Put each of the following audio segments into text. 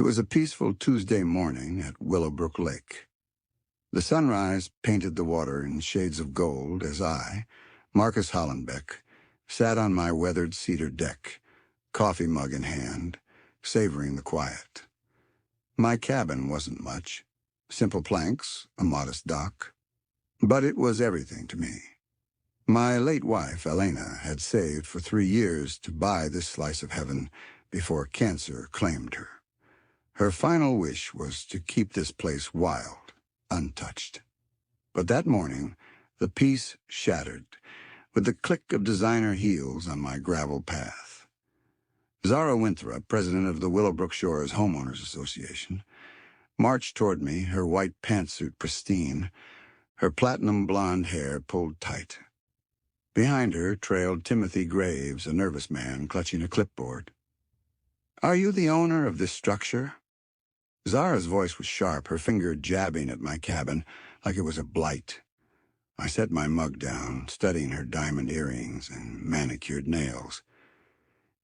It was a peaceful Tuesday morning at Willowbrook Lake. The sunrise painted the water in shades of gold as I, Marcus Hollenbeck, sat on my weathered cedar deck, coffee mug in hand, savoring the quiet. My cabin wasn't much. Simple planks, a modest dock. But it was everything to me. My late wife, Elena, had saved for 3 years to buy this slice of heaven before cancer claimed her. Her final wish was to keep this place wild, untouched. But that morning, the peace shattered with the click of designer heels on my gravel path. Zara Winthrop, president of the Willowbrook Shores Homeowners Association, marched toward me, her white pantsuit pristine, her platinum blonde hair pulled tight. Behind her trailed Timothy Graves, a nervous man clutching a clipboard. "Are you the owner of this structure?" Zara's voice was sharp, her finger jabbing at my cabin like it was a blight. I set my mug down, studying her diamond earrings and manicured nails.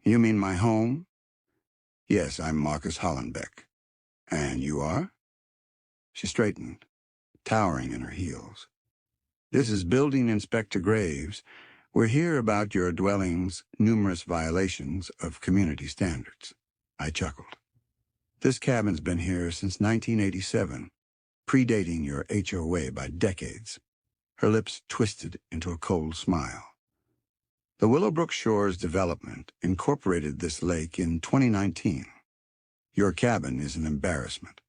"You mean my home?" "Yes, I'm Marcus Hollenbeck." "And you are?" She straightened, towering in her heels. "This is Building Inspector Graves. We're here about your dwelling's numerous violations of community standards." I chuckled. "This cabin's been here since 1987, predating your HOA by decades." Her lips twisted into a cold smile. "The Willowbrook Shores development incorporated this lake in 2019. Your cabin is an embarrassment."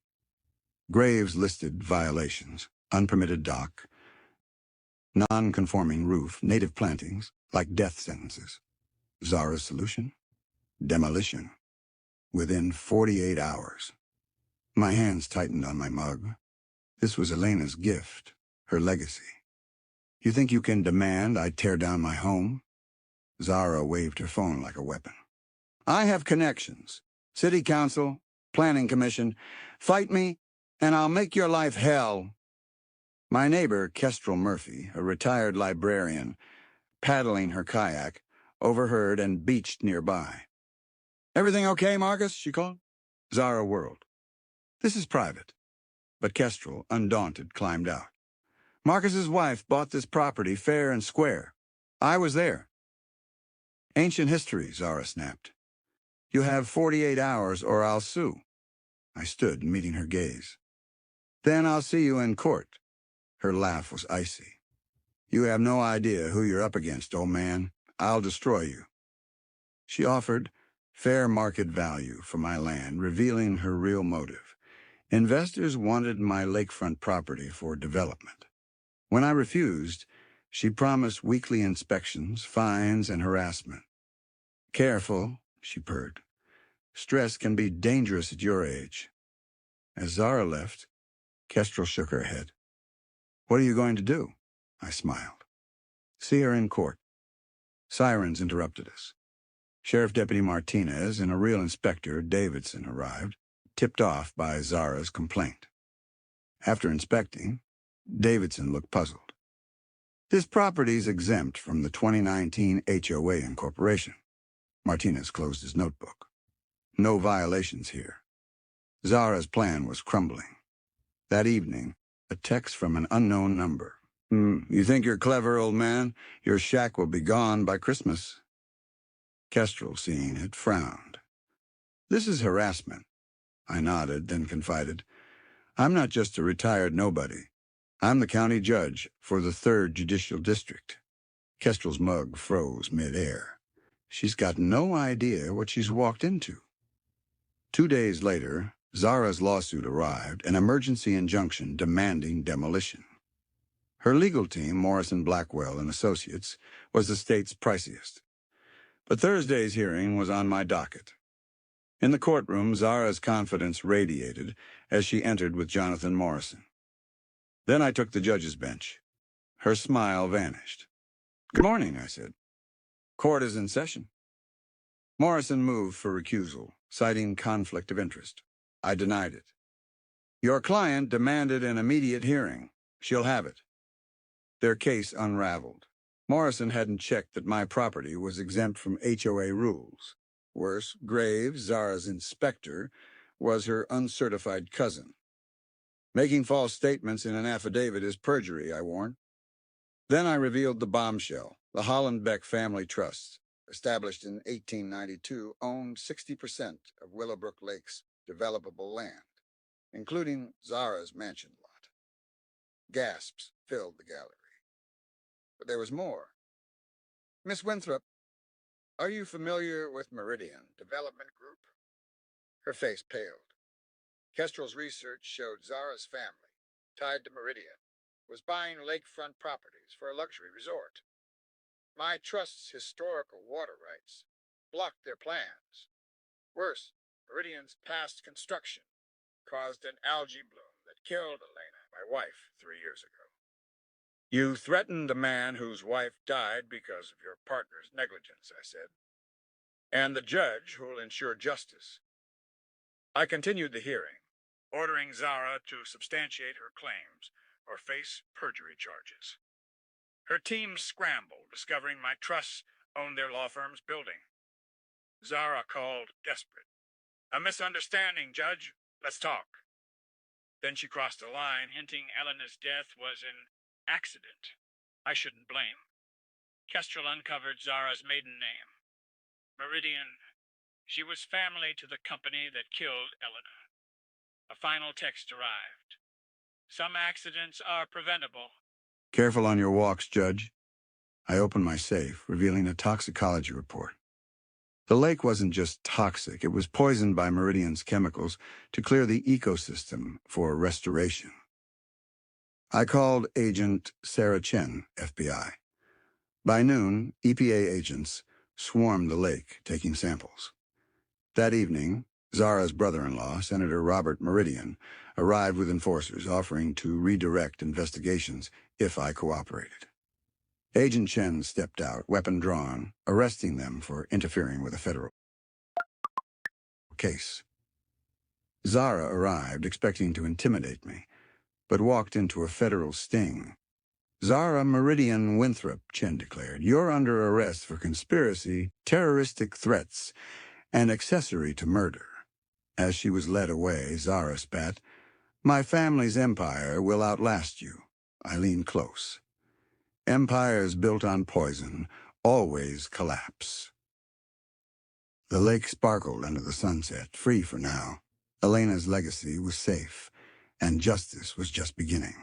Graves listed violations: unpermitted dock, non-conforming roof, native plantings, like death sentences. Zara's solution? Demolition. Within 48 hours. My hands tightened on my mug. This was Elena's gift, her legacy. "You think you can demand I tear down my home?" Zara waved her phone like a weapon. "I have connections. City Council, Planning Commission. Fight me, and I'll make your life hell." My neighbor, Kestrel Murphy, a retired librarian, paddling her kayak, overheard and beached nearby. "Everything okay, Marcus?" she called. Zara whirled. "This is private." But Kestrel, undaunted, climbed out. "Marcus's wife bought this property fair and square. I was there." "Ancient history," Zara snapped. "You have 48 hours or I'll sue." I stood, meeting her gaze. "Then I'll see you in court." Her laugh was icy. "You have no idea who you're up against, old man. I'll destroy you." She offered fair market value for my land, revealing her real motive. Investors wanted my lakefront property for development. When I refused, she promised weekly inspections, fines, and harassment. "Careful," she purred. "Stress can be dangerous at your age." As Zara left, Kestrel shook her head. "What are you going to do?" I smiled. "See her in court." Sirens interrupted us. Sheriff Deputy Martinez and a real inspector, Davidson, arrived, tipped off by Zara's complaint. After inspecting, Davidson looked puzzled. "This property's exempt from the 2019 HOA incorporation." Martinez closed his notebook. "No violations here." Zara's plan was crumbling. That evening, a text from an unknown number. You think you're clever, old man? Your shack will be gone by Christmas." Kestrel, seeing it, frowned. "This is harassment." I nodded, then confided, "I'm not just a retired nobody. I'm the county judge for the 3rd Judicial District." Kestrel's mug froze mid-air. She's got no idea what she's walked into. 2 days later, Zara's lawsuit arrived, an emergency injunction demanding demolition. Her legal team, Morrison Blackwell and Associates, was the state's priciest. But Thursday's hearing was on my docket. In the courtroom, Zara's confidence radiated as she entered with Jonathan Morrison. Then I took the judge's bench. Her smile vanished. "Good morning," I said. "Court is in session." Morrison moved for recusal, citing conflict of interest. I denied it. "Your client demanded an immediate hearing. She'll have it." Their case unraveled. Morrison hadn't checked that my property was exempt from HOA rules. Worse, Graves, Zara's inspector, was her uncertified cousin. Making false statements in an affidavit is perjury, I warned. Then I revealed the bombshell. The Hollenbeck Family Trust, established in 1892, owned 60% of Willowbrook Lake's developable land, including Zara's mansion lot. Gasps filled the gallery. But there was more. Miss Winthrop, are you familiar with Meridian Development Group? Her face paled. Kestrel's research showed Zara's family, tied to Meridian, was buying lakefront properties for a luxury resort. My trust's historical water rights blocked their plans. Worse, Meridian's past construction caused an algae bloom that killed Elena, my wife, 3 years ago. You threatened the man whose wife died because of your partner's negligence, I said, and the judge who'll ensure justice. I continued the hearing, ordering Zara to substantiate her claims or face perjury charges. Her team scrambled, discovering my trusts owned their law firm's building. Zara called desperate. A misunderstanding, Judge. Let's talk. Then she crossed the line, hinting Elena's death was an accident. I shouldn't blame. Kestrel uncovered Zara's maiden name. Meridian. She was family to the company that killed Elena. A final text arrived. Some accidents are preventable. Careful on your walks, Judge. I opened my safe, revealing a toxicology report. The lake wasn't just toxic, it was poisoned by Meridian's chemicals to clear the ecosystem for restoration. I called Agent Sarah Chen, FBI. By noon, EPA agents swarmed the lake, taking samples. That evening, Zara's brother-in-law, Senator Robert Meridian, arrived with enforcers offering to redirect investigations if I cooperated. Agent Chen stepped out, weapon drawn, arresting them for interfering with a federal case. Zara arrived, expecting to intimidate me, but walked into a federal sting. Zara Meridian Winthrop, Chen declared, you're under arrest for conspiracy, terroristic threats, and accessory to murder. As she was led away, Zara spat, my family's empire will outlast you. I leaned close. Empires built on poison always collapse. The lake sparkled under the sunset, free for now. Elena's legacy was safe, and justice was just beginning.